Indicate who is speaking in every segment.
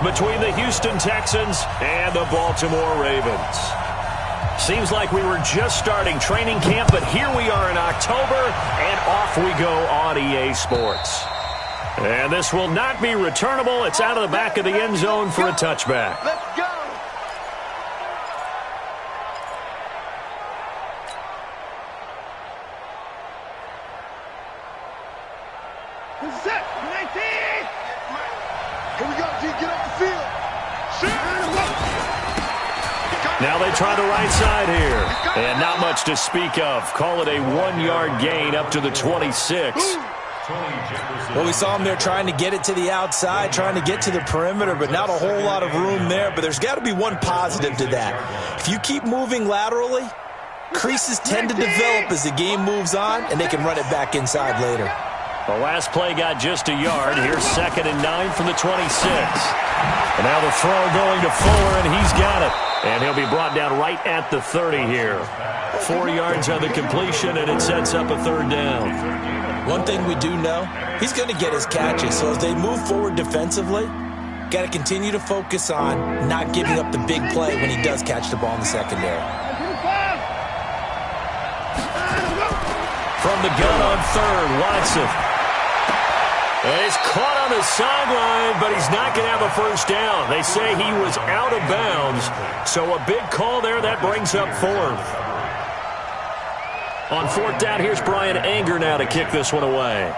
Speaker 1: between the Houston Texans and the Baltimore Ravens. Seems like we were just starting training camp, but here we are in October, and off we go on EA Sports. And this will not be returnable. It's out of the back of the end zone for a touchback.
Speaker 2: Let's go. Set. 19. Here we go, G. Get off the field.
Speaker 1: Now they try the right side here. And not much to speak of. Call it a 1-yard gain up to the 26.
Speaker 3: Well, we saw him there trying to get it to the outside, trying to get to the perimeter, but not a whole lot of room there. But there's got to be one positive to that. If you keep moving laterally, creases tend to develop as the game moves on, and they can run it back inside later.
Speaker 1: The last play got just a yard. Here's 2nd and 9 from the 26. And now the throw going to Fuller, and he's got it. And he'll be brought down right at the 30 here. 4 yards on the completion, and it sets up a 3rd down.
Speaker 3: One thing we do know, he's going to get his catches. So as they move forward defensively, got to continue to focus on not giving up the big play when he does catch the ball in the secondary.
Speaker 1: From the gun on 3rd, Watson. And he's caught on the sideline, but he's not going to have a first down. They say he was out of bounds, so a big call there. That brings up 4th. On 4th down, here's Brian Anger now to kick this one away.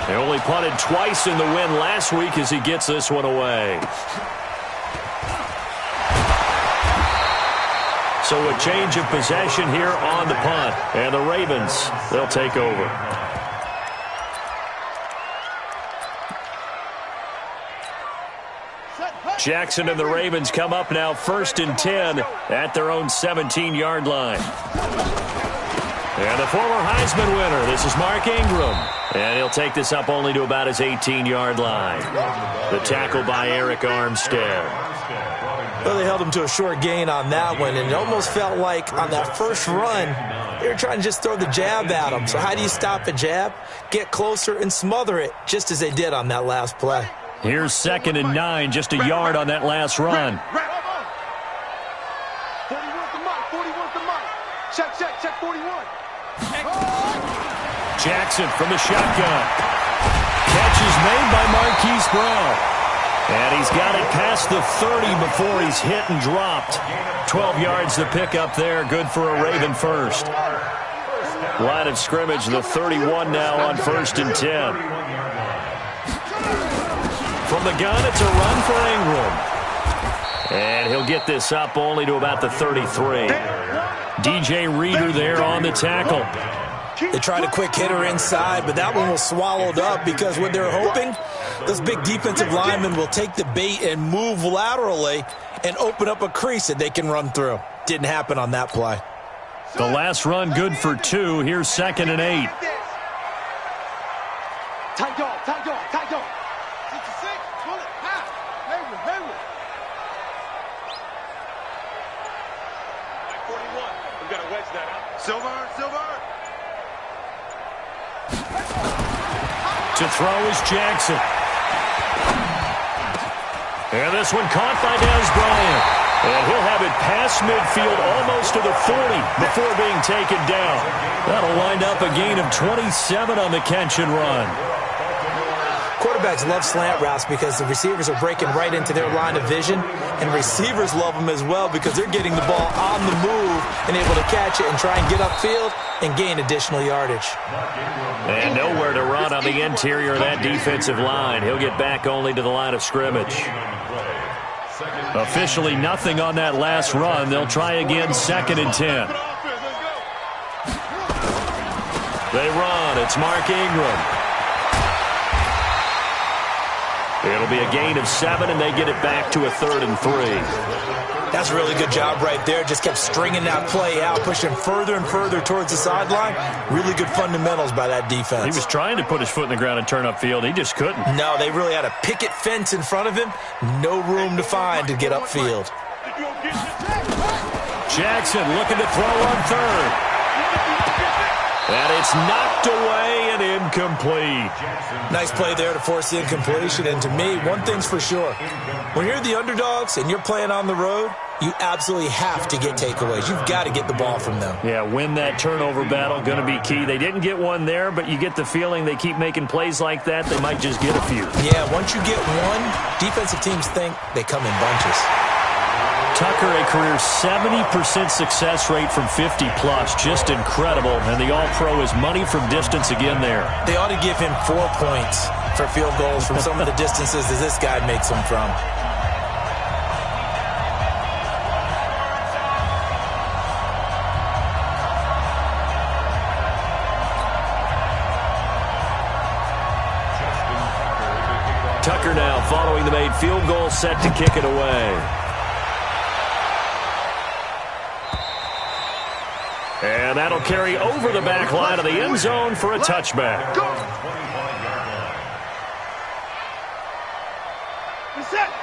Speaker 1: They only punted twice in the win last week as he gets this one away. So a change of possession here on the punt. And the Ravens, they'll take over. Jackson and the Ravens come up now 1st and 10 at their own 17-yard line. And the former Heisman winner, this is Mark Ingram. And he'll take this up only to about his 18-yard line. The tackle by Eric Armstead.
Speaker 3: Well, they held him to a short gain on that one, and it almost felt like on that first run, they were trying to just throw the jab at him. So how do you stop a jab? Get closer and smother it, just as they did on that last play.
Speaker 1: Here's 2nd and 9, just a yard on that last run.
Speaker 2: 41's the mark, 41's the mark. Check 41.
Speaker 1: Jackson from the shotgun. Catch is made by Marquise Brown. And he's got it past the 30 before he's hit and dropped. 12 yards to pick up there. Good for a Raven first. Line of scrimmage, the 31 now on 1st and 10. From the gun, it's a run for Ingram. And he'll get this up only to about the 33. DJ Reader there on the tackle.
Speaker 3: They tried a quick hitter inside, but that one was swallowed up because what they're hoping, those big defensive linemen will take the bait and move laterally and open up a crease that they can run through. Didn't happen on that play.
Speaker 1: The last run good for 2. Here's 2nd and 8.
Speaker 2: Tight dog. 66, pull it, high. Hayward. 41, we got to wedge that out. Silver.
Speaker 1: To throw is Jackson. And this one caught by Dez Bryant. And he'll have it past midfield almost to the 40 before being taken down. That'll wind up a gain of 27 on the catch and run.
Speaker 3: Quarterbacks love slant routes because the receivers are breaking right into their line of vision, and receivers love them as well because they're getting the ball on the move and able to catch it and try and get upfield and gain additional yardage.
Speaker 1: And nowhere to run on the interior of that defensive line. He'll get back only to the line of scrimmage. Officially nothing on that last run. They'll try again 2nd and 10. They run. It's Mark Ingram. It'll be a gain of 7, and they get it back to a 3rd and 3.
Speaker 3: That's a really good job right there. Just kept stringing that play out, pushing further and further towards the sideline. Really good fundamentals by that defense.
Speaker 1: He was trying to put his foot in the ground and turn upfield. He just couldn't.
Speaker 3: No, they really had a picket fence in front of him. No room to find to get upfield.
Speaker 1: Jackson looking to throw on third. And it's knocked away and incomplete.
Speaker 3: Nice play there to force the incompletion. And to me, one thing's for sure. When you're the underdogs and you're playing on the road, you absolutely have to get takeaways. You've got to get the ball from them.
Speaker 1: Yeah, win that turnover battle, going to be key. They didn't get one there, but you get the feeling they keep making plays like that, they might just get a few.
Speaker 3: Yeah, once you get one, defensive teams think they come in bunches.
Speaker 1: Tucker, a career 70% success rate from 50-plus. Just incredible. And the All-Pro is money from distance again there.
Speaker 3: They ought to give him 4 points for field goals from some of the distances that this guy makes them from.
Speaker 1: Tucker now following the made field goal, set to kick it away. And that'll carry over the back line of the end zone for a touchback.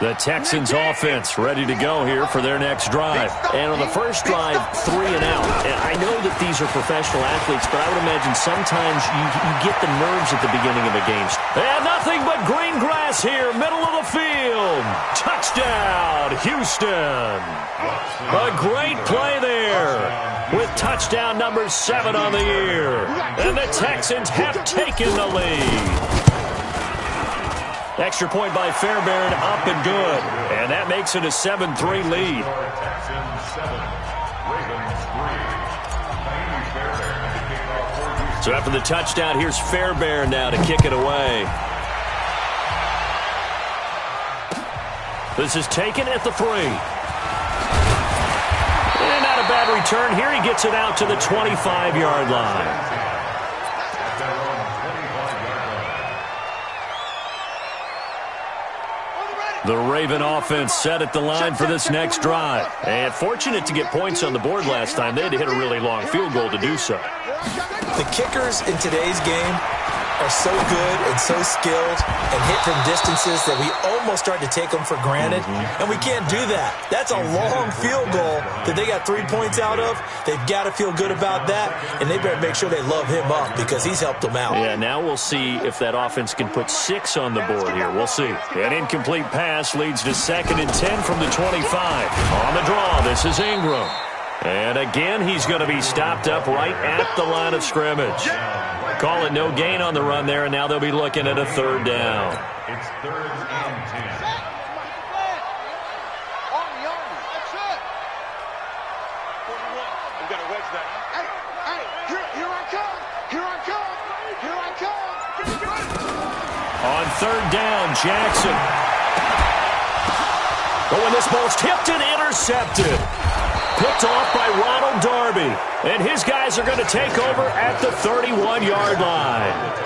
Speaker 1: The Texans offense ready to go here for their next drive. And on the first drive, 3 and out. And I know that these are professional athletes, but I would imagine sometimes you get the nerves at the beginning of a game. And nothing but green grass here, middle of the field. Touchdown, Houston. A great play there with touchdown number 7 on the year. And the Texans have taken the lead. Extra point by Fairbairn, up and good. And that makes it a 7-3 lead. So after the touchdown, here's Fairbairn now to kick it away. This is taken at the 3. And not a bad return. Here he gets it out to the 25-yard line. The Raven offense set at the line for this next drive. And fortunate to get points on the board last time. They had to hit a really long field goal to do so.
Speaker 3: The kickers in today's game are so good and so skilled and hit from distances that we almost start to take them for granted. And we can't do that. That's a long field goal that they got 3 points out of. They've got to feel good about that, and they better make sure they love him up because he's helped them out.
Speaker 1: Yeah, now we'll see if that offense can put 6 on the board here. We'll see. An incomplete pass leads to 2nd and 10 from the 25. On the draw, this is Ingram. And again, he's going to be stopped up right at the line of scrimmage. Call it no gain on the run there, and now they'll be looking at a 3rd down.
Speaker 2: It's 3rd and 10. We got to wedge that. Hey, here I come. Here I come. Here I come.
Speaker 1: On 3rd down, Jackson. Oh, and this ball's tipped and intercepted. Picked off by Ronald Darby. And his guys are going to take over at the 31-yard line.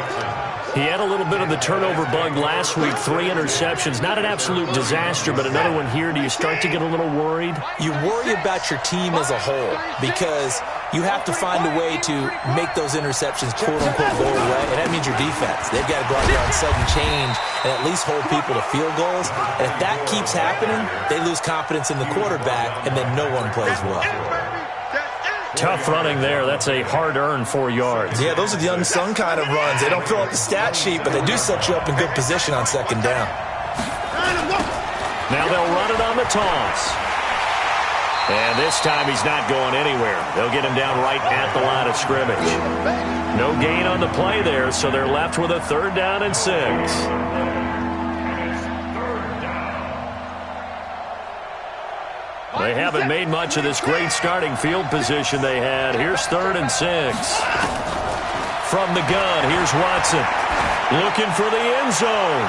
Speaker 1: He had a little bit of the turnover bug last week, 3 interceptions. Not an absolute disaster, but another one here. Do you start to get a little worried?
Speaker 3: You worry about your team as a whole because you have to find a way to make those interceptions quote-unquote go away, and that means your defense. They've got to go out there on sudden change and at least hold people to field goals. And if that keeps happening, they lose confidence in the quarterback, and then no one plays well.
Speaker 1: Tough running there. That's a hard-earned 4 yards.
Speaker 3: Yeah, those are the unsung kind of runs. They don't fill up the stat sheet, but they do set you up in good position on 2nd down.
Speaker 1: Now they'll run it on the toss. And this time he's not going anywhere. They'll get him down right at the line of scrimmage. No gain on the play there, so they're left with a 3rd down and 6. They haven't made much of this great starting field position they had. Here's 3rd and 6. From the gun, here's Watson. Looking for the end zone.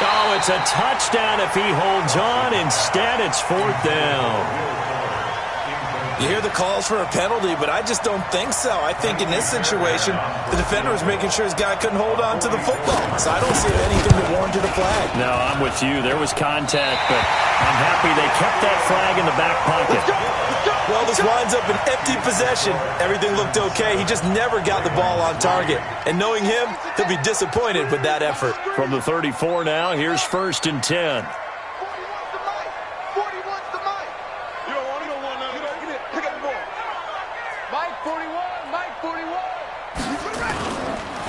Speaker 1: Oh, it's a touchdown if he holds on. Instead, it's 4th down.
Speaker 3: You hear the calls for a penalty, but I just don't think so. I think in this situation, the defender was making sure his guy couldn't hold on to the football. So I don't see anything that warranted a flag.
Speaker 1: No, I'm with you. There was contact, but I'm happy they kept that flag in the back pocket.
Speaker 3: Well, this winds up an empty possession. Everything looked okay. He just never got the ball on target. And knowing him, he'll be disappointed with that effort.
Speaker 1: From the 34 now, here's 1st and 10.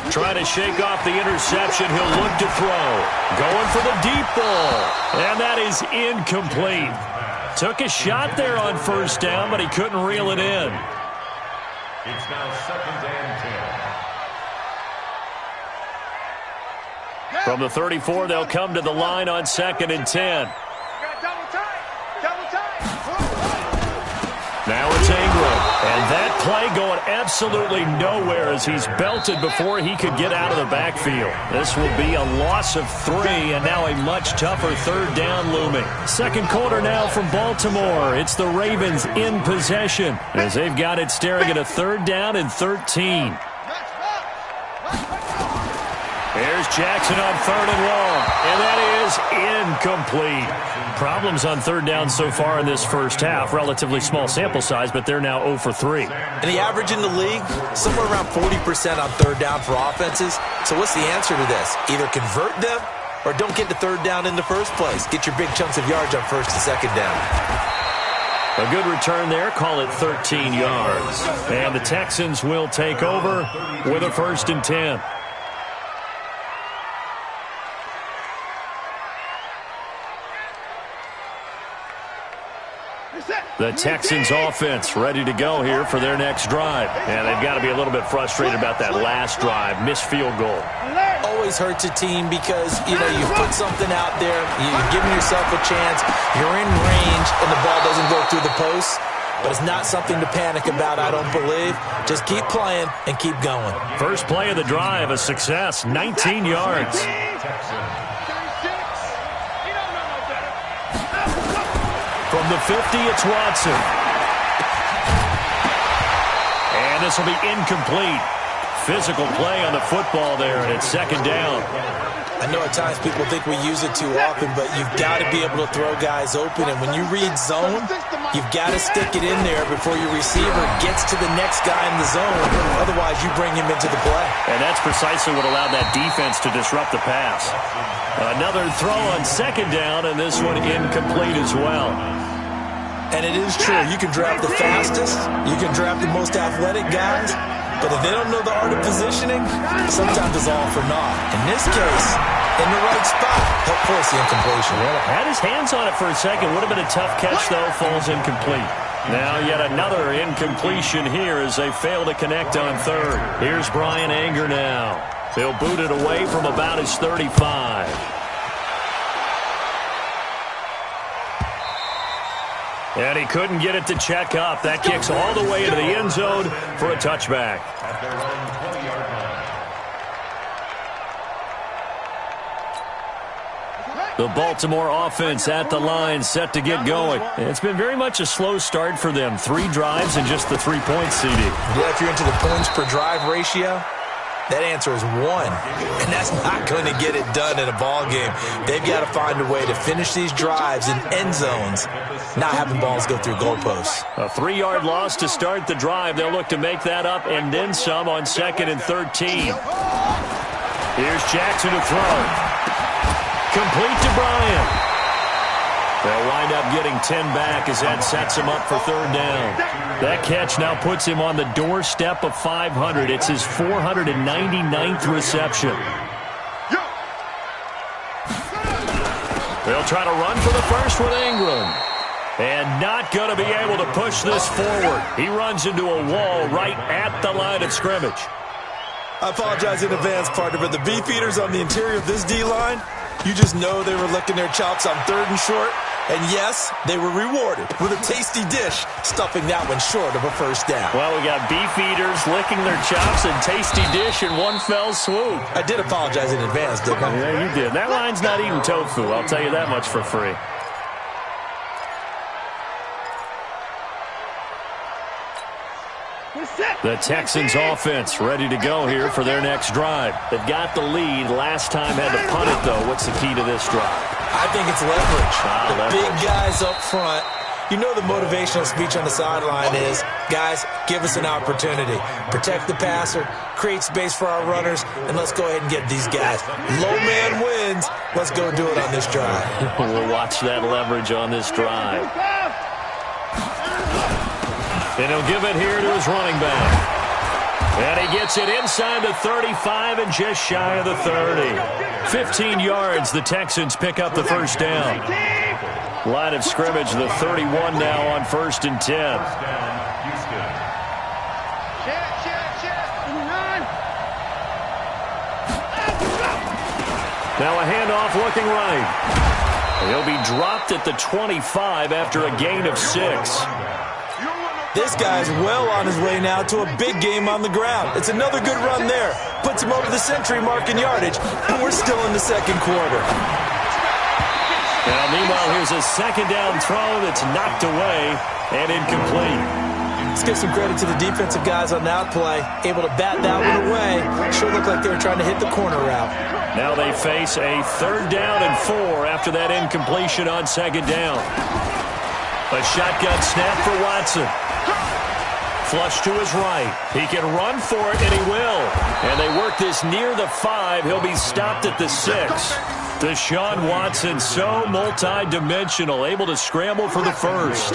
Speaker 1: Trying to shake off the interception. He'll look to throw. Going for the deep ball. And that is incomplete. Took a shot there on first down, but he couldn't reel it in.
Speaker 4: It's now 2nd and 10.
Speaker 1: From the 34, they'll come to the line on 2nd and 10. Now it's Ingram. And that play going absolutely nowhere as he's belted before he could get out of the backfield. This will be a loss of 3, and now a much tougher 3rd down looming. Second quarter now from Baltimore. It's the Ravens in possession as they've got it staring at a 3rd down and 13. Here's Jackson on 3rd and long, and that is incomplete. Problems on 3rd down so far in this first half. Relatively small sample size, but they're now 0 for 3.
Speaker 3: And the average in the league, somewhere around 40% on 3rd down for offenses. So what's the answer to this? Either convert them or don't get to 3rd down in the first place. Get your big chunks of yards on 1st and 2nd down.
Speaker 1: A good return there. Call it 13 yards. And the Texans will take over with a 1st and 10. The Texans offense ready to go here for their next drive. And they've got to be a little bit frustrated about that last drive. Missed field goal.
Speaker 3: Always hurts a team because, you put something out there. You're giving yourself a chance. You're in range, and the ball doesn't go through the post. But it's not something to panic about, I don't believe. Just keep playing and keep going.
Speaker 1: First play of the drive, a success. 19 yards. From the 50, it's Watson. And this will be incomplete. Physical play on the football there, and it's 2nd down.
Speaker 3: I know at times people think we use it too often, but you've got to be able to throw guys open. And when you read zone, you've got to stick it in there before your receiver gets to the next guy in the zone. Otherwise, you bring him into the play.
Speaker 1: And that's precisely what allowed that defense to disrupt the pass. Another throw on 2nd down, and this one incomplete as well.
Speaker 3: And it is true. You can draft the fastest. You can draft the most athletic guys. But if they don't know the art of positioning, sometimes it's all for naught. In this case, in the right spot, help force the incompletion.
Speaker 1: Well, had his hands on it for a second. Would have been a tough catch, though. Falls incomplete. Now yet another incompletion here as they fail to connect on 3rd. Here's Brian Anger now. They'll boot it away from about his 35. And he couldn't get it to check up. That kicks all the way into the end zone for a touchback. The Baltimore offense at the line, set to get going. It's been very much a slow start for them. 3 drives and just the 3 points, CD.
Speaker 3: Yeah, if you're into the points per drive ratio, that answer is 1. And that's not going to get it done in a ball game. They've got to find a way to finish these drives in end zones, not having balls go through goalposts.
Speaker 1: A 3-yard loss to start the drive. They'll look to make that up and then some on 2nd and 13. Here's Jackson to throw. Complete to Bryant. They'll wind up getting 10 back as that sets him up for 3rd down. That catch now puts him on the doorstep of 500. It's his 499th reception. They'll try to run for the first with Ingram. And not going to be able to push this forward. He runs into a wall right at the line of scrimmage.
Speaker 3: I apologize in advance, partner, but the beefeaters on the interior of this D-line, you just know they were licking their chops on 3rd and short. And yes, they were rewarded with a tasty dish, stuffing that one short of a 1st down.
Speaker 1: Well, we got beef eaters licking their chops and tasty dish in one fell swoop.
Speaker 3: I did apologize in advance, didn't I?
Speaker 1: Yeah, you did. That line's not eating tofu, I'll tell you that much for free. The Texans offense ready to go here for their next drive. They've got the lead. Last time had to punt it, though. What's the key to this drive?
Speaker 3: I think it's leverage. Big guys up front. You know the motivational speech on the sideline is, guys, give us an opportunity. Protect the passer, create space for our runners, and let's go ahead and get these guys. Low man wins. Let's go do it on this drive.
Speaker 1: We'll watch that leverage on this drive. And he'll give it here to his running back. And he gets it inside the 35 and just shy of the 30. 15 yards, the Texans pick up the first down. Line of scrimmage, the 31 now on 1st and 10. Now a handoff looking right. He'll be dropped at the 25 after a gain of 6.
Speaker 3: This guy's well on his way now to a big game on the ground. It's another good run there. Puts him over the century mark in yardage, and we're still in the second quarter.
Speaker 1: Now, meanwhile, here's a second down throw that's knocked away and incomplete.
Speaker 3: Let's give some credit to the defensive guys on that play. Able to bat that one away. Sure looked like they were trying to hit the corner route.
Speaker 1: Now they face a 3rd down and 4 after that incompletion on 2nd down. A shotgun snap for Watson. Flush to his right. He can run for it, and he will. And they work this near the 5. He'll be stopped at the 6. Deshaun Watson, so multi-dimensional, able to scramble for the first.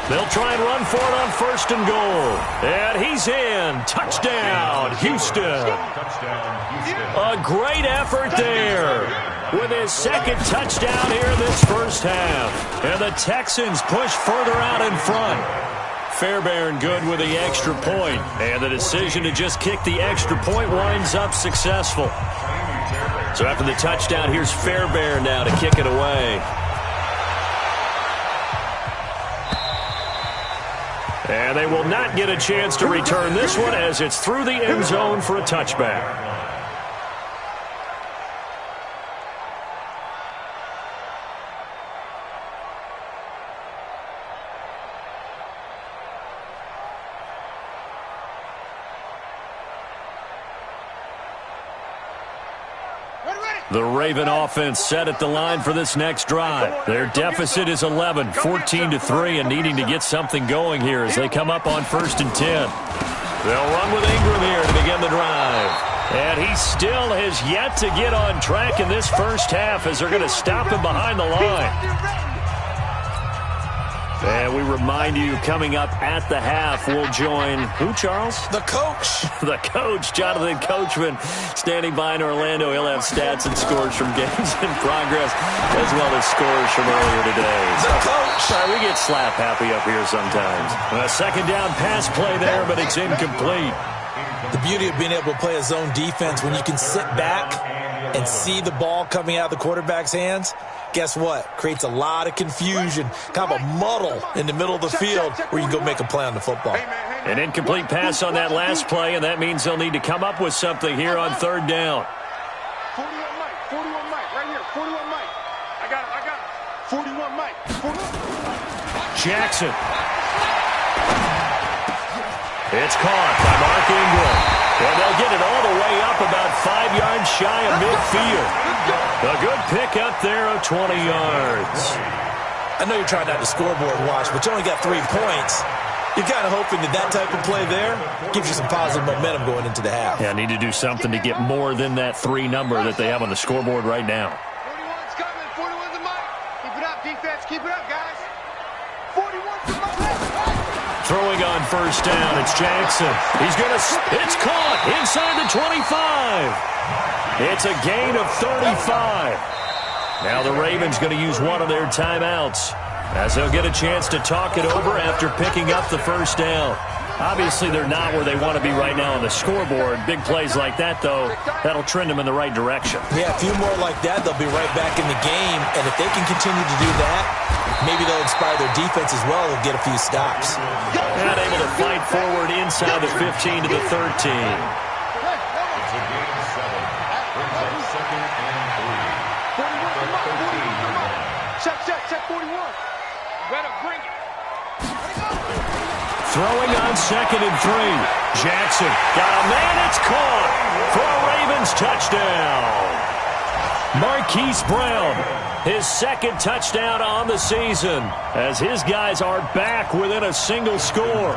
Speaker 1: They'll try and run for it on 1st and goal. And he's in. Touchdown, Houston. A great effort there with his 2nd touchdown here in this first half. And the Texans push further out in front. Fairbairn good with the extra point. And the decision to just kick the extra point winds up successful. So after the touchdown, here's Fairbairn now to kick it away. And they will not get a chance to return this one as it's through the end zone for a touchback. The Raven offense set at the line for this next drive. Their deficit is 11, 14-3, and needing to get something going here as they come up on 1st and 10. They'll run with Ingram here to begin the drive. And he still has yet to get on track in this first half as they're going to stop him behind the line. And we remind you, coming up at the half, we'll join who, Charles?
Speaker 3: The coach.
Speaker 1: The coach, Jonathan Coachman, standing by in Orlando. He'll have stats and scores from games in progress, as well as scores from earlier today.
Speaker 3: The coach.
Speaker 1: Sorry, we get slap happy up here sometimes. A 2nd down pass play there, but it's incomplete.
Speaker 3: The beauty of being able to play a zone defense when you can sit back and see the ball coming out of the quarterback's hands, guess what? Creates a lot of confusion, kind of a muddle in the middle of the field where you can go make a play on the football.
Speaker 1: An incomplete pass on that last play, and that means they'll need to come up with something here on 3rd down.
Speaker 2: 41 Mike, right here, 41 Mike. I got it. 41 Mike. 41.
Speaker 1: Jackson. It's caught by Mark Ingram. And they'll get it all the way up about 5 yards shy of midfield. A good pick up there of 20 yards.
Speaker 3: I know you're trying not to scoreboard watch, but you only got 3 points. You're kind of hoping that type of play there gives you some positive momentum going into the half.
Speaker 1: Yeah, need to do something to get more than that 3 number that they have on the scoreboard right now.
Speaker 2: 41's coming. 41's a Mike. Keep it up, defense. Keep it up, guys. 41's a Mike.
Speaker 1: Throwing on 1st down, it's Jackson. It's caught inside the 25. It's a gain of 35. Now the Ravens going to use one of their timeouts as they'll get a chance to talk it over after picking up the 1st down. Obviously, they're not where they want to be right now on the scoreboard. Big plays like that, though, that'll trend them in the right direction.
Speaker 3: Yeah, a few more like that, they'll be right back in the game. And if they can continue to do that, maybe they'll inspire their defense as well and get a few stops.
Speaker 1: And able to fight forward inside the 15 to the 13.
Speaker 4: It's a gain of 7. Brings up 2nd and 3.
Speaker 2: Check 41. Better bring it.
Speaker 1: Throwing on 2nd and 3. Jackson got a man. It's caught for a Ravens touchdown. Marquise Brown, his 2nd touchdown on the season as his guys are back within a single score.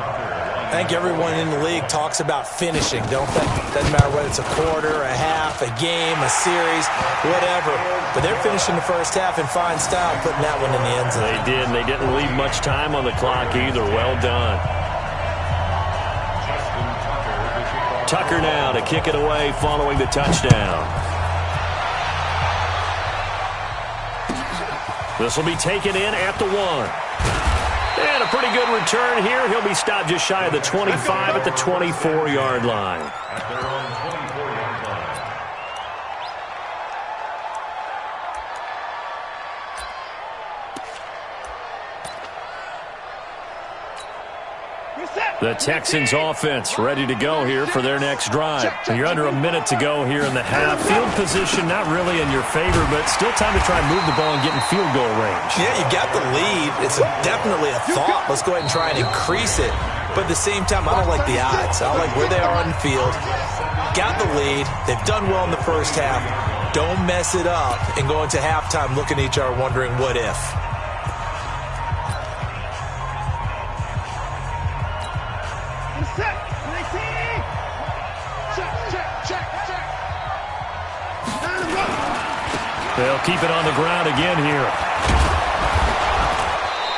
Speaker 3: I think everyone in the league talks about finishing, don't they? Doesn't matter whether it's a quarter, a half, a game, a series, whatever. But they're finishing the first half in fine style, putting that one in the end zone.
Speaker 1: They did, and they didn't leave much time on the clock either. Well done. Tucker now to kick it away following the touchdown. This will be taken in at the 1. And a pretty good return here. He'll be stopped just shy of the 25 at the 24-yard line.
Speaker 4: At their own 24-yard line.
Speaker 1: The Texans offense ready to go here for their next drive. You're under a minute to go here in the half. Field position not really in your favor, but still time to try and move the ball and get in field goal range.
Speaker 3: Yeah, you got the lead. It's definitely a thought. Let's go ahead and try and increase it. But at the same time, I don't like the odds. I don't like where they are on the field. Got the lead. They've done well in the first half. Don't mess it up and go into halftime looking at each other wondering what if.
Speaker 1: They'll keep it on the ground again here.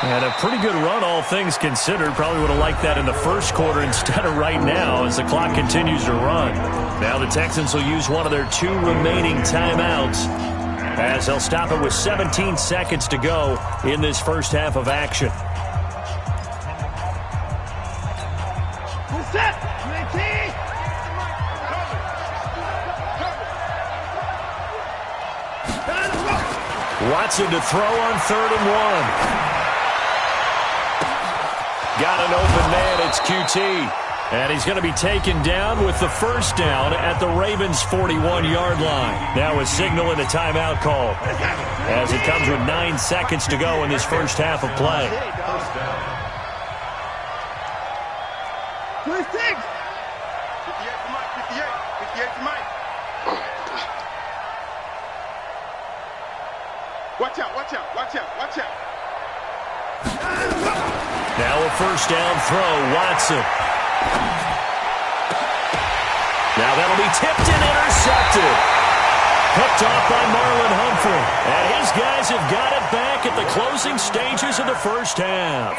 Speaker 1: And a pretty good run, all things considered. Probably would have liked that in the first quarter instead of right now as the clock continues to run. Now the Texans will use one of their 2 remaining timeouts as they'll stop it with 17 seconds to go in this first half of action. Watson to throw on 3rd and 1. Got an open man. It's QT. And he's going to be taken down with the first down at the Ravens' 41-yard line. Now a signal and a timeout call as it comes with 9 seconds to go in this first half of play.
Speaker 4: First down.
Speaker 2: 56. 58 to Mike. 58 to Mike. Watch out, watch out, watch out, watch out.
Speaker 1: Now a first down throw, Watson. Now that'll be tipped and intercepted. Hooked off by Marlon Humphrey. And his guys have got it back at the closing stages of the first half.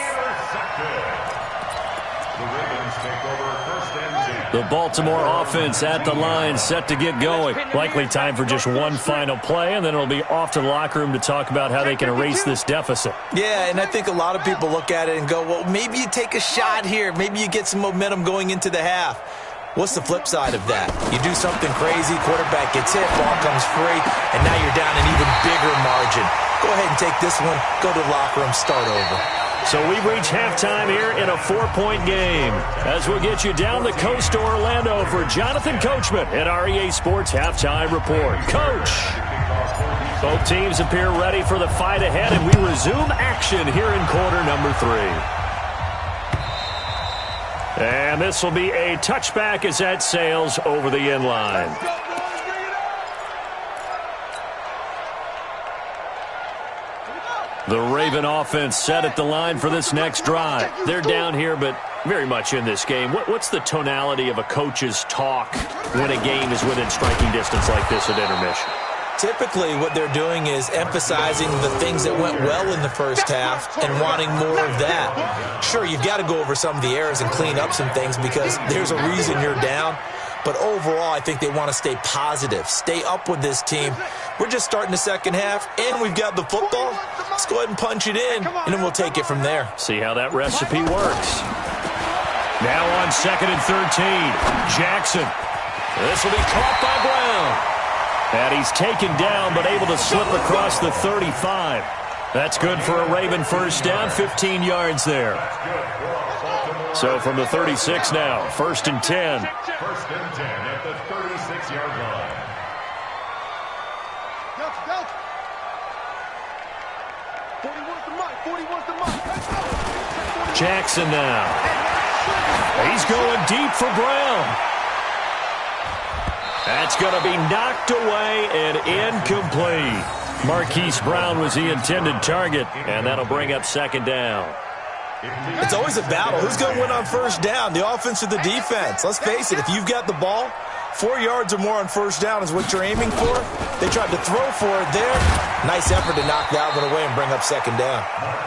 Speaker 4: The Ravens take over first and 10.
Speaker 1: The Baltimore offense at the line, set to get going. Likely time for just one final play, and then it'll be off to the locker room to talk about how they can erase this deficit.
Speaker 3: Yeah, and I think a lot of people look at it and go, well, maybe you take a shot here. Maybe you get some momentum going into the half. What's the flip side of that? You do something crazy, quarterback gets hit, ball comes free, and now you're down an even bigger margin. Go ahead and take this one, go to the locker room, start over.
Speaker 1: So we've reached halftime here in a 4-point game. As we'll get you down the coast to Orlando for Jonathan Coachman at our EA Sports Halftime Report. Coach, both teams appear ready for the fight ahead, and we resume action here in quarter number 3. And this will be a touchback as that sails over the end line. The Raven offense set at the line for this next drive. They're down here, but very much in this game. What's the tonality of a coach's talk when a game is within striking distance like this at intermission?
Speaker 3: Typically, what they're doing is emphasizing the things that went well in the first half and wanting more of that. Sure, you've got to go over some of the errors and clean up some things because there's a reason you're down. But overall, I think they want to stay positive, stay up with this team. We're just starting the second half, and we've got the football. Let's go ahead and punch it in, and then we'll take it from there.
Speaker 1: See how that recipe works. Now on 2nd and 13, Jackson. This will be caught by Brown. And he's taken down, but able to slip across the 35. That's good for a Raven first down, 15 yards there. So from the 36 now, 1st and 10.
Speaker 4: 1st and 10 at the 36-yard line.
Speaker 2: Go. 41's the Mike. 41's the Mike. Let's go.
Speaker 1: Jackson now. He's going deep for Brown. That's going to be knocked away and incomplete. Marquise Brown was the intended target, and that'll bring up 2nd down.
Speaker 3: It's always a battle. Who's going to win on first down, the offense or the defense? Let's face it, if you've got the ball, 4 yards or more on first down is what you're aiming for. They tried to throw for it there. Nice effort to knock that one away and bring up second down.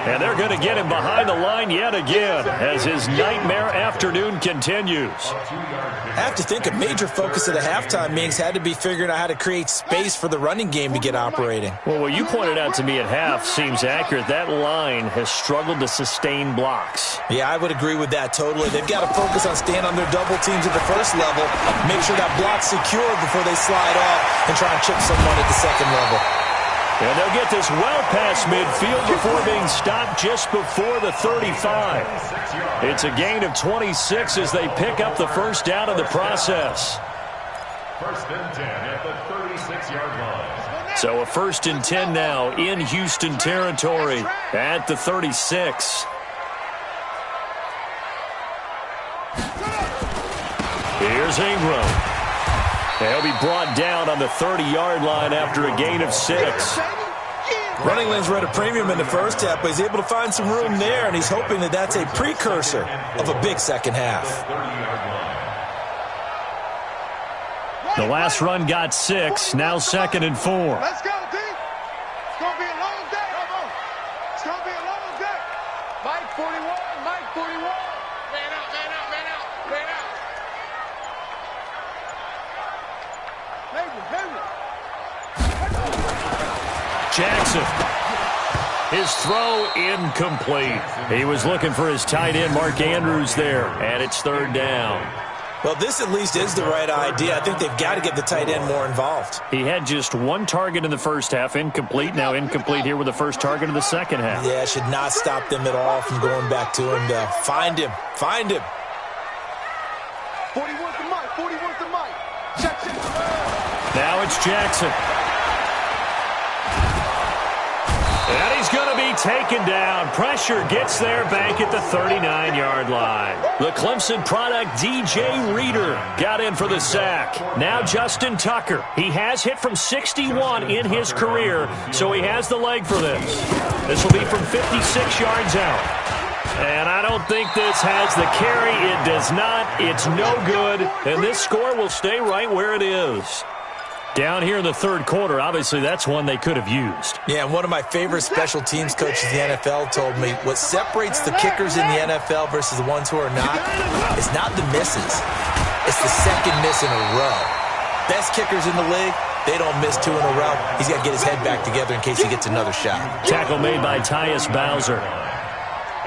Speaker 1: And they're going to get him behind the line yet again as his nightmare afternoon continues.
Speaker 3: I have to think a major focus of the halftime meetings had to be figuring out how to create space for the running game to get operating.
Speaker 1: Well, what you pointed out to me at half seems accurate. That line has struggled to sustain blocks.
Speaker 3: Yeah, I would agree with that totally. They've got to focus on staying on their double teams at the first level, make sure that block's secured before they slide off and try and chip someone at the second level.
Speaker 1: And they'll get this well past midfield before being stopped just before the 35. It's a gain of 26 as they pick up the first down in the process.
Speaker 4: First and 10 at the 36-yard line.
Speaker 1: So a first and 10 now in Houston territory at the 36. Here's Ingram. He'll be brought down on the 30-yard line after a gain of 6.
Speaker 3: Running lanes were at a premium in the first half, but he's able to find some room there, and he's hoping that that's a precursor of a big second half.
Speaker 1: The last run got 6, now second and 4.
Speaker 2: Let's go, D. It's going to be a long day. Come on. It's going to be a long day. Mike 41, Mike 41. Man out, man out, man out, man out.
Speaker 1: Jackson. His throw incomplete. He was looking for his tight end, Mark Andrews, there, and it's third down.
Speaker 3: Well, this at least is the right idea. I think they've got to get the tight end more involved.
Speaker 1: He had just one target in the first half, incomplete. Now incomplete here with the first target of the second half.
Speaker 3: Yeah, it should not stop them at all from going back to him to find him. Find him.
Speaker 2: 41 to Mike, 41 to Mike. Check.
Speaker 1: Now it's Jackson. And he's going to be taken down. Pressure gets there back at the 39-yard line. The Clemson product, DJ Reader, got in for the sack. Now Justin Tucker. He has hit from 61 in his career, so he has the leg for this. This will be from 56 yards out. And I don't think this has the carry. It does not. It's no good. And this score will stay right where it is. Down here in the third quarter, obviously that's one they could have used.
Speaker 3: Yeah, and one of my favorite special teams coaches in the NFL told me what separates the kickers in the NFL versus the ones who are not is not the misses. It's the second miss in a row. Best kickers in the league, they don't miss 2 in a row. He's got to get his head back together in case he gets another shot.
Speaker 1: Tackle made by Tyus Bowser.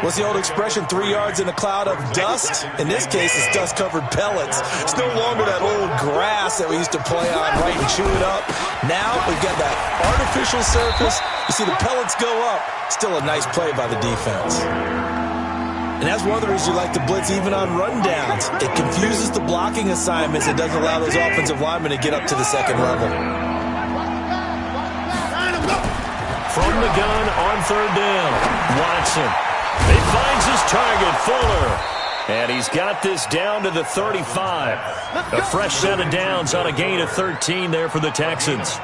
Speaker 3: What's the old expression, 3 yards in a cloud of dust? In this case, it's dust-covered pellets. It's no longer that old grass that we used to play on, right, and chew it up. Now we've got that artificial surface. You see the pellets go up. Still a nice play by the defense. And that's one of the reasons you like to blitz even on rundowns. It confuses the blocking assignments. It doesn't allow those offensive linemen to get up to the second level.
Speaker 1: From the gun on third down, Watson. He finds his target, Fuller. And he's got this down to the 35. A fresh set of downs on a gain of 13 there for the Texans.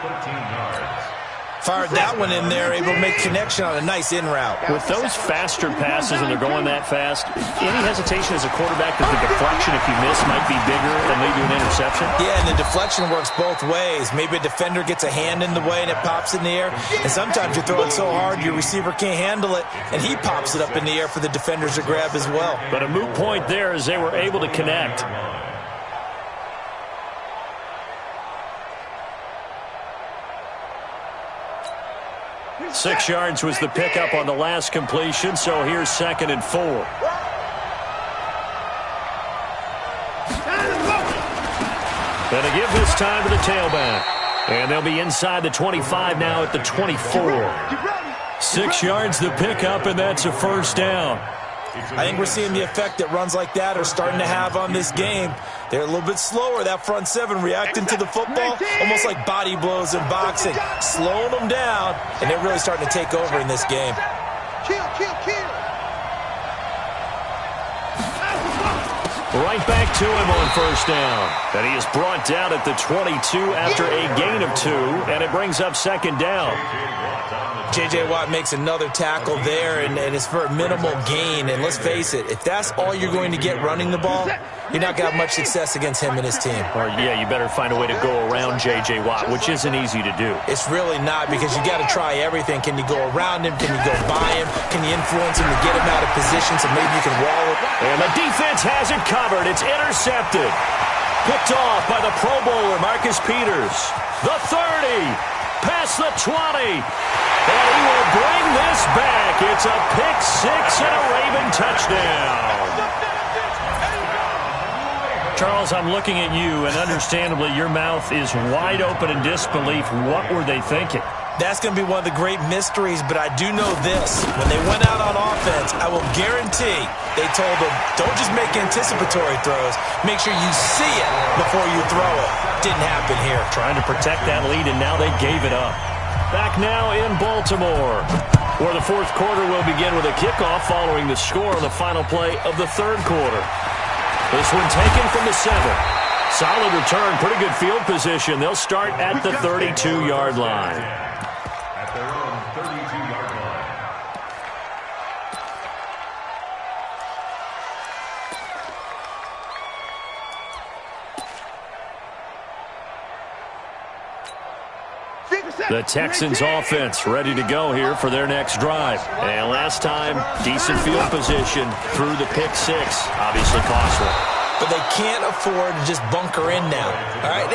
Speaker 3: Fired that one in there, able to make connection on a nice in route.
Speaker 1: With those faster passes and they're going that fast, any hesitation as a quarterback that the deflection, if you miss, might be bigger and lead to an interception?
Speaker 3: Yeah, and the deflection works both ways. Maybe a defender gets a hand in the way and it pops in the air. And sometimes you throw it so hard your receiver can't handle it, and he pops it up in the air for the defenders to grab as well.
Speaker 1: But a moot point there as they were able to connect. Six yards was the pickup on the last completion, so here's second and 4. Gonna give this time to the tailback. And they'll be inside the 25 now at the 24. 6 yards the pickup, and that's a first down.
Speaker 3: I think we're seeing the effect that runs like that are starting to have on this game. They're a little bit slower, that front seven, reacting to the football, almost like body blows in boxing, slowing them down, and they're really starting to take over in this game.
Speaker 1: Right back to him on first down. And he is brought down at the 22 after a gain of 2, and it brings up second down.
Speaker 3: J.J. Watt makes another tackle there, and it's for a minimal gain. And let's face it, if that's all you're going to get running the ball, you're not going to have much success against him and his team.
Speaker 1: Or, yeah, you better find a way to go around J.J. Watt, which isn't easy to do.
Speaker 3: It's really not, because you got to try everything. Can you go around him? Can you go by him? Can you influence him to get him out of position so maybe you can wall it?
Speaker 1: And the defense has it covered. It's intercepted. Picked off by the Pro Bowler, Marcus Peters. The 30. Past the 20. And he will bring this back. It's a pick 6 and a Raven touchdown. Charles, I'm looking at you, and understandably, your mouth is wide open in disbelief. What were they thinking?
Speaker 3: That's going to be one of the great mysteries, but I do know this. When they went out on offense, I will guarantee they told them, don't just make anticipatory throws. Make sure you see it before you throw it. Didn't happen here.
Speaker 1: Trying to protect that lead, and now they gave it up. Back now in Baltimore, where the fourth quarter will begin with a kickoff following the score on the final play of the third quarter. This one taken from the 7. Solid return, pretty good field position. They'll start at the 32-yard line.
Speaker 4: At their own 32-yard line.
Speaker 1: The Texans offense ready to go here for their next drive. And last time, decent field position through the pick 6. Obviously costly.
Speaker 3: But they can't afford to just bunker in now. All right,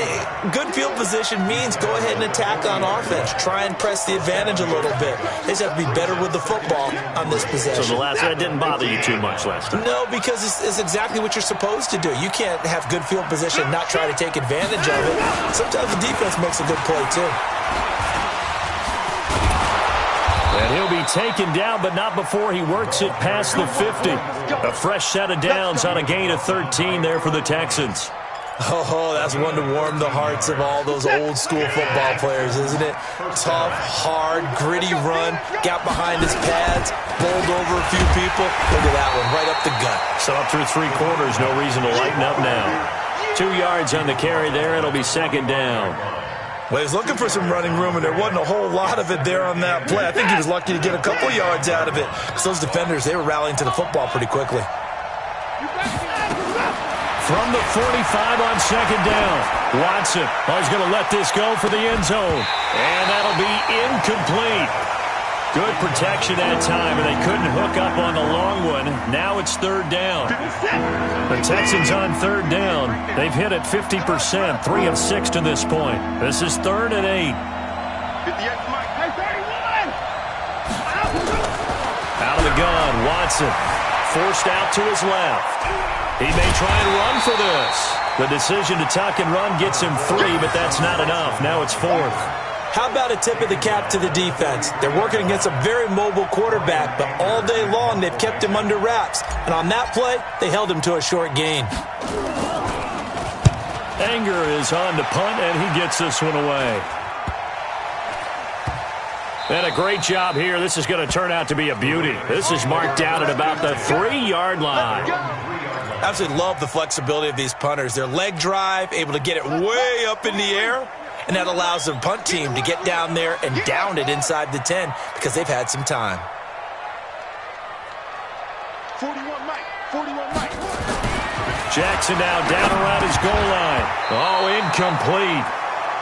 Speaker 3: good field position means go ahead and attack on offense. Try and press the advantage a little bit. They just have to be better with the football on this possession.
Speaker 1: So that didn't bother you too much last time?
Speaker 3: No, because it's exactly what you're supposed to do. You can't have good field position and not try to take advantage of it. Sometimes the defense makes a good play, too.
Speaker 1: And he'll be taken down, but not before he works it past the 50. A fresh set of downs on a gain of 13 there for the Texans.
Speaker 3: Oh, that's one to warm the hearts of all those old-school football players, isn't it? Tough, hard, gritty run, got behind his pads, bowled over a few people. Look at that one, right up the gut.
Speaker 1: So up through 3 quarters, no reason to lighten up now. 2 yards on the carry there, it'll be second down.
Speaker 3: Well, he was looking for some running room, and there wasn't a whole lot of it there on that play. I think he was lucky to get a couple yards out of it, because those defenders, they were rallying to the football pretty quickly.
Speaker 1: From the 45 on second down, Watson is going to let this go for the end zone, and that'll be incomplete. Good protection that time, and they couldn't hook up on the long one. Now it's third down. The Texans on third down. They've hit it 50%, 3 of 6 to this point. This is 3rd and 8. Out of the gun, Watson forced out to his left. He may try and run for this. The decision to tuck and run gets him 3, but that's not enough. Now it's 4th.
Speaker 3: How about a tip of the cap to the defense? They're working against a very mobile quarterback, but all day long they've kept him under wraps. And on that play, they held him to a short gain.
Speaker 1: Anger is on to punt, and he gets this one away. And a great job here. This is going to turn out to be a beauty. This is marked down at about the 3-yard line.
Speaker 3: Absolutely love the flexibility of these punters. Their leg drive, able to get it way up in the air. And that allows the punt team to get down there and down it inside the 10 because they've had some time.
Speaker 2: 41 Mike. 41 Mike.
Speaker 1: Jackson now down around his goal line. Oh, incomplete.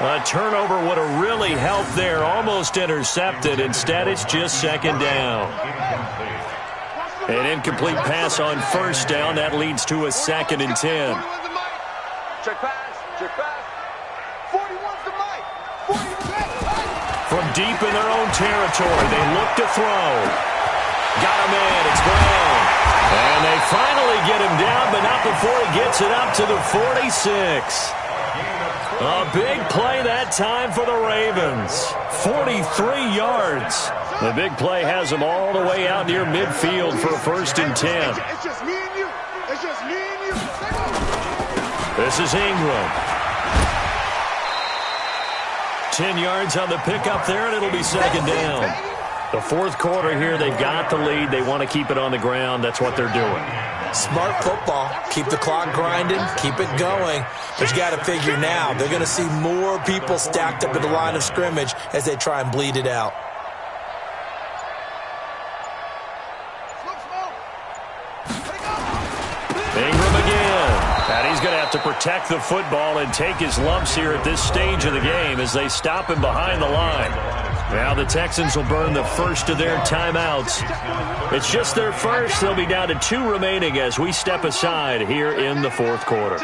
Speaker 1: A turnover would have really helped there. Almost intercepted. Instead, it's just second down. An incomplete pass on first down. That leads to a 2nd and 10.
Speaker 2: Check pass. Check pass. 41's the Mike. 41's
Speaker 1: From deep in their own territory, they look to throw. Got him in. It's Brown. And they finally get him down, but not before he gets it up to the 46. A big play that time for the Ravens. 43 yards. The big play has them all the way out near midfield for a 1st and 10.
Speaker 2: It's just me and you. It's just me and you.
Speaker 1: This is Ingram. 10 yards on the pickup there, and it'll be second down. The fourth quarter here, they've got the lead. They want to keep it on the ground. That's what they're doing.
Speaker 3: Smart football. Keep the clock grinding. Keep it going. But you got to figure now, they're going to see more people stacked up at the line of scrimmage as they try and bleed it out.
Speaker 1: Ingram again. And he's going to have to protect the football and take his lumps here at this stage of the game as they stop him behind the line. Now the Texans will burn the first of their timeouts. It's just their first. They'll be down to 2 remaining as we step aside here in the fourth quarter.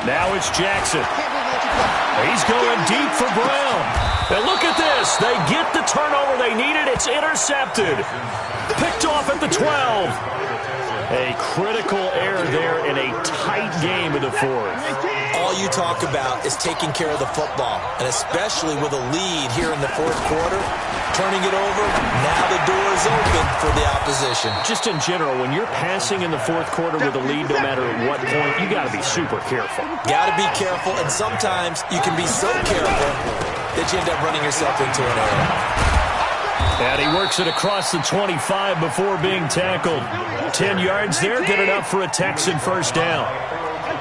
Speaker 1: Now it's Jackson. He's going deep for Brown. And look at this. They get the turnover they needed. It's intercepted. Picked off at the 12. A critical error there in a tight game of the fourth.
Speaker 3: All you talk about is taking care of the football, and especially with a lead here in the fourth quarter, turning it over, now the door is open for the opposition.
Speaker 1: Just in general, when you're passing in the fourth quarter with a lead, no matter at what point, you got to be super careful.
Speaker 3: Got to be careful, and sometimes you can be so careful that you end up running yourself into an error.
Speaker 1: And he works it across the 25 before being tackled. 10 yards there, good enough for a Texan first down.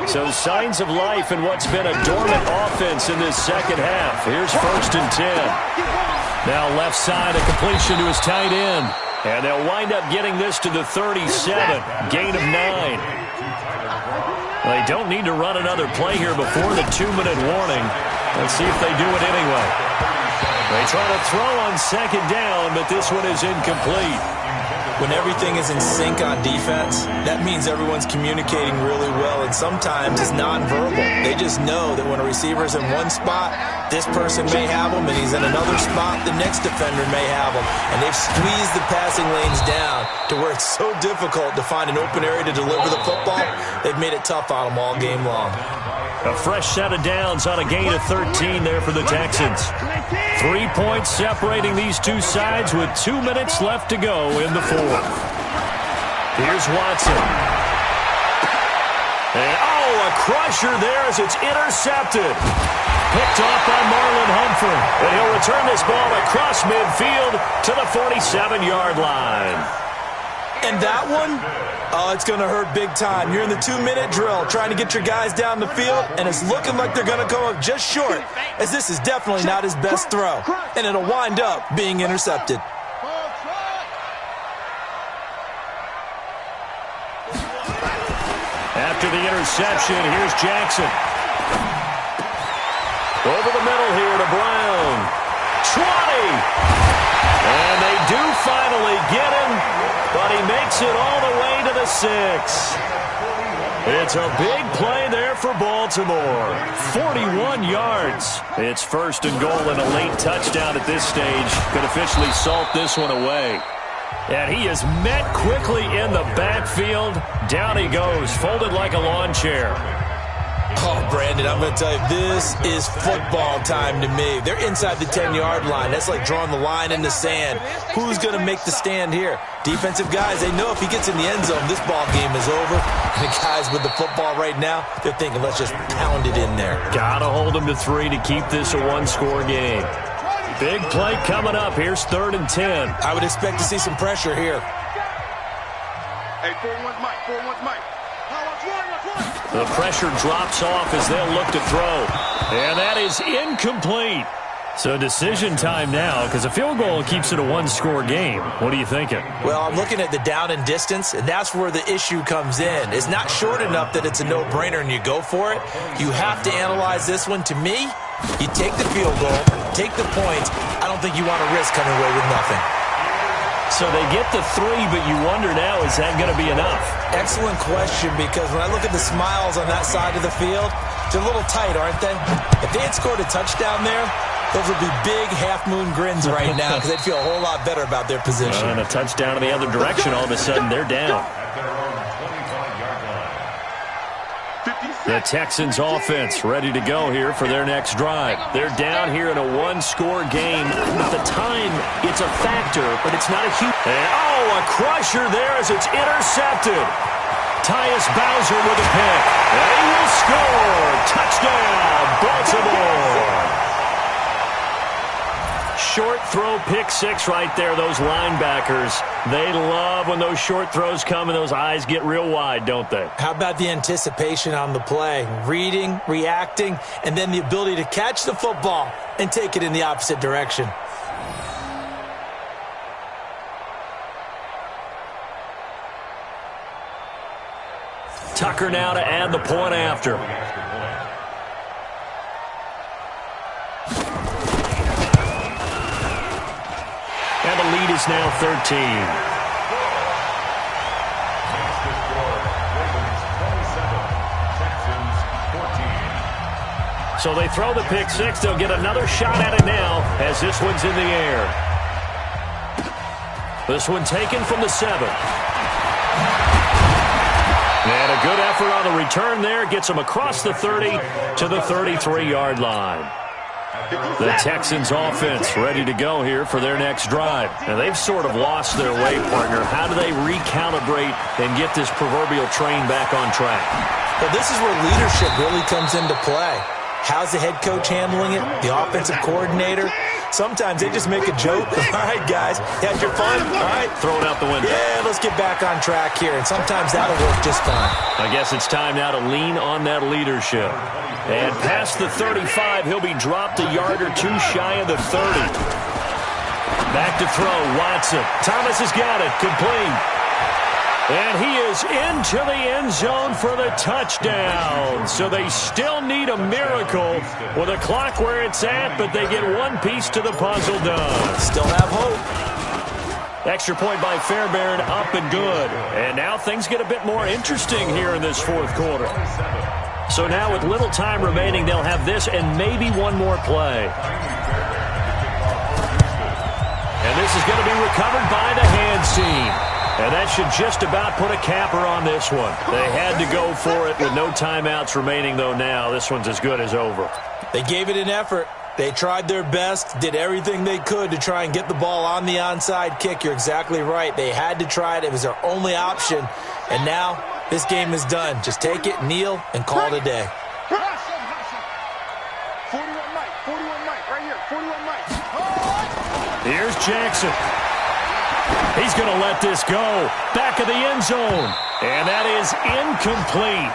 Speaker 1: So signs of life in what's been a dormant offense in this second half. Here's 1st and 10. Now left side, a completion to his tight end. And they'll wind up getting this to the 37. Gain of 9. They don't need to run another play here before the 2-minute warning. Let's see if they do it anyway. They try to throw on second down, but this one is incomplete.
Speaker 3: When everything is in sync on defense, that means everyone's communicating really well, and sometimes it's nonverbal. They just know that when a receiver's in one spot, this person may have him, and he's in another spot, the next defender may have him. And they've squeezed the passing lanes down to where it's so difficult to find an open area to deliver the football. They've made it tough on them all game long.
Speaker 1: A fresh set of downs on a gain of 13 there for the Texans. 3 points separating these two sides with 2 minutes left to go in the fourth. Here's Watson. And a crusher there as it's intercepted. Picked off by Marlon Humphrey. And he'll return this ball across midfield to the 47-yard line.
Speaker 3: And that one, it's going to hurt big time. You're in the 2-minute drill trying to get your guys down the field, and it's looking like they're going to go up just short, as this is definitely not his best throw. And it'll wind up being intercepted.
Speaker 1: After the interception, here's Jackson. Over the middle here to Brown. 20! And they do finally get him, but he makes it all the way to the 6. It's a big play there for Baltimore. 41 yards. It's 1st and goal and a late touchdown at this stage. Could officially salt this one away. And he is met quickly in the backfield. Down he goes, folded like a lawn chair.
Speaker 3: Oh, Brandon, I'm going to tell you, this is football time to me. They're inside the 10-yard line. That's like drawing the line in the sand. Who's going to make the stand here? Defensive guys, they know if he gets in the end zone, this ball game is over. And the guys with the football right now, they're thinking, let's just pound it in there.
Speaker 1: Got to hold them to 3 to keep this a one-score game. Big play coming up. Here's 3rd and 10.
Speaker 3: I would expect to see some pressure here.
Speaker 2: Hey, 4-1 Mike, 4-1 Mike.
Speaker 1: The pressure drops off as they'll look to throw. And that is incomplete. So decision time now, because a field goal keeps it a one-score game. What are you thinking?
Speaker 3: Well, I'm looking at the down and distance, and that's where the issue comes in. It's not short enough that it's a no-brainer and you go for it. You have to analyze this one. To me, you take the field goal, take the points. I don't think you want to risk coming away with nothing.
Speaker 1: So they get the 3, but you wonder now, is that going to be enough?
Speaker 3: Excellent question, because when I look at the smiles on that side of the field, they're a little tight, aren't they? If they had scored a touchdown there, those would be big half-moon grins right now, because they'd feel a whole lot better about their position.
Speaker 1: And a touchdown in the other direction, all of a sudden they're down.
Speaker 2: 56.
Speaker 1: The Texans offense ready to go here for their next drive. They're down here in a one-score game. With the time, it's a factor, but it's not a huge... And, a crusher there as it's intercepted. Tyus Bowser with a pick. And he will score. Touchdown, Baltimore. Short throw, pick six right there, those linebackers. They love when those short throws come and those eyes get real wide, don't they?
Speaker 3: How about the anticipation on the play? Reading, reacting, and then the ability to catch the football and take it in the opposite direction.
Speaker 1: Tucker now to add the point after. And the lead is now 13. So they throw the pick six. They'll get another shot at it now as this one's in the air. This one taken from the 7. And a good effort on the return there. Gets them across the 30 to the 33-yard line. The Texans offense ready to go here for their next drive. And they've sort of lost their way, partner. How do they recalibrate and get this proverbial train back on track?
Speaker 3: Well, this is where leadership really comes into play. How's the head coach handling it? The offensive coordinator? Sometimes they just make a joke. All right, guys, had your fun? All right.
Speaker 1: Throw it out the window.
Speaker 3: Yeah, let's get back on track here. And sometimes that'll work just fine.
Speaker 1: I guess it's time now to lean on that leadership. And past the 35, he'll be dropped a yard or two shy of the 30. Back to throw, Watson. Thomas has got it, complete. And he is into the end zone for the touchdown. So they still need a miracle with a clock where it's at, but they get one piece to the puzzle done.
Speaker 3: Still have hope.
Speaker 1: Extra point by Fairbairn, up and good. And now things get a bit more interesting here in this fourth quarter. So now with little time remaining, they'll have this and maybe one more play. And this is going to be recovered by the hands team. And that should just about put a capper on this one. They had to go for it with no timeouts remaining, though now. This one's as good as over.
Speaker 3: They gave it an effort. They tried their best, did everything they could to try and get the ball on the onside kick. You're exactly right. They had to try it. It was their only option. And now this game is done. Just take it, kneel, and call it a day.
Speaker 2: 41 Mike, right here, 41 Mike.
Speaker 1: Here's Jackson. He's going to let this go. Back of the end zone. And that is incomplete.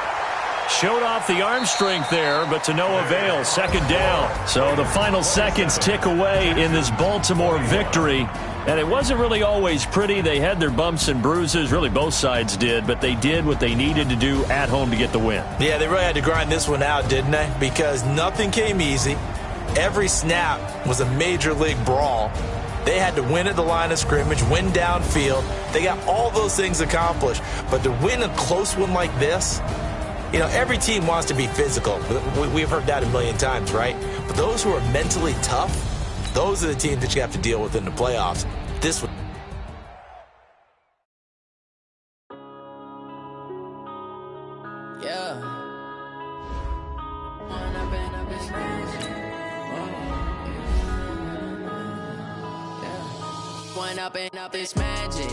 Speaker 1: Showed off the arm strength there, but to no avail. Second down. So the final seconds tick away in this Baltimore victory. And it wasn't really always pretty. They had their bumps and bruises. Really, both sides did. But they did what they needed to do at home to get the win.
Speaker 3: Yeah, they really had to grind this one out, didn't they? Because nothing came easy. Every snap was a major league brawl. They had to win at the line of scrimmage, win downfield. They got all those things accomplished. But to win a close one like this, you know, every team wants to be physical. We've heard that a million times, right? But those who are mentally tough, those are the teams that you have to deal with in the playoffs. This one.
Speaker 5: Yeah. One up and up is magic.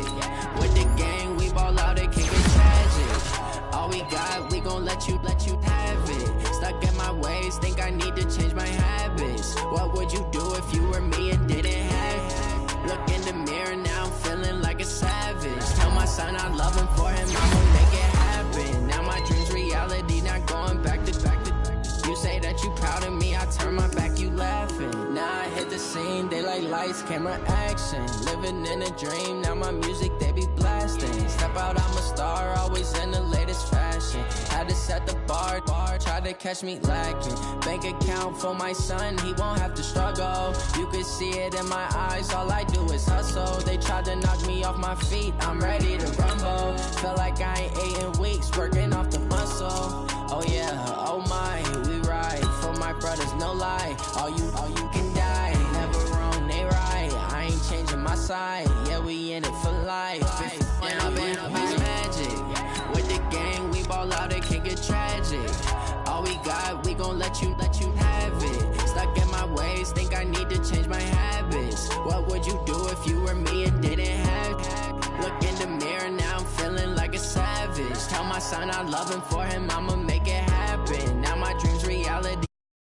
Speaker 5: With the gang, we ball out, it can get tragic. All we got, we gon' let you have it. Stuck in my ways, think I need to change my habits. What would you do if you were me and didn't have it? Look in the mirror, now I'm feeling like a savage. Tell my son I love him, for him I'ma make it happen. Now my dream's reality, not going back to back to back. You say that you proud of me, I turn my back, you laughing. Now I hit the scene, they like lights, camera, action. Living in a dream, now my music, they be blasting. Step out, I'm a star, always in the latest fashion. Had to set the bar, try to catch me lacking. Bank account for my son, he won't have to struggle. You could see it in my eyes, all I do is hustle. They tried to knock me off my feet, I'm ready to rumble. Feel like I ain't ate in weeks, working off the muscle. Oh yeah, oh my, we ride for my brothers, no lie. All you can die, never wrong, they right. I ain't changing my side, yeah, we in it for life. When up and up is magic. With the gang, we ball out, it can get tragic. got, we gon' let you have it. Stuck in my ways, think I need to change my habits. What would you do if you were me and didn't have it? Look in the mirror, now I'm feeling like a savage. Tell my son I love him, for him I'ma make it happen. Now my dream's reality.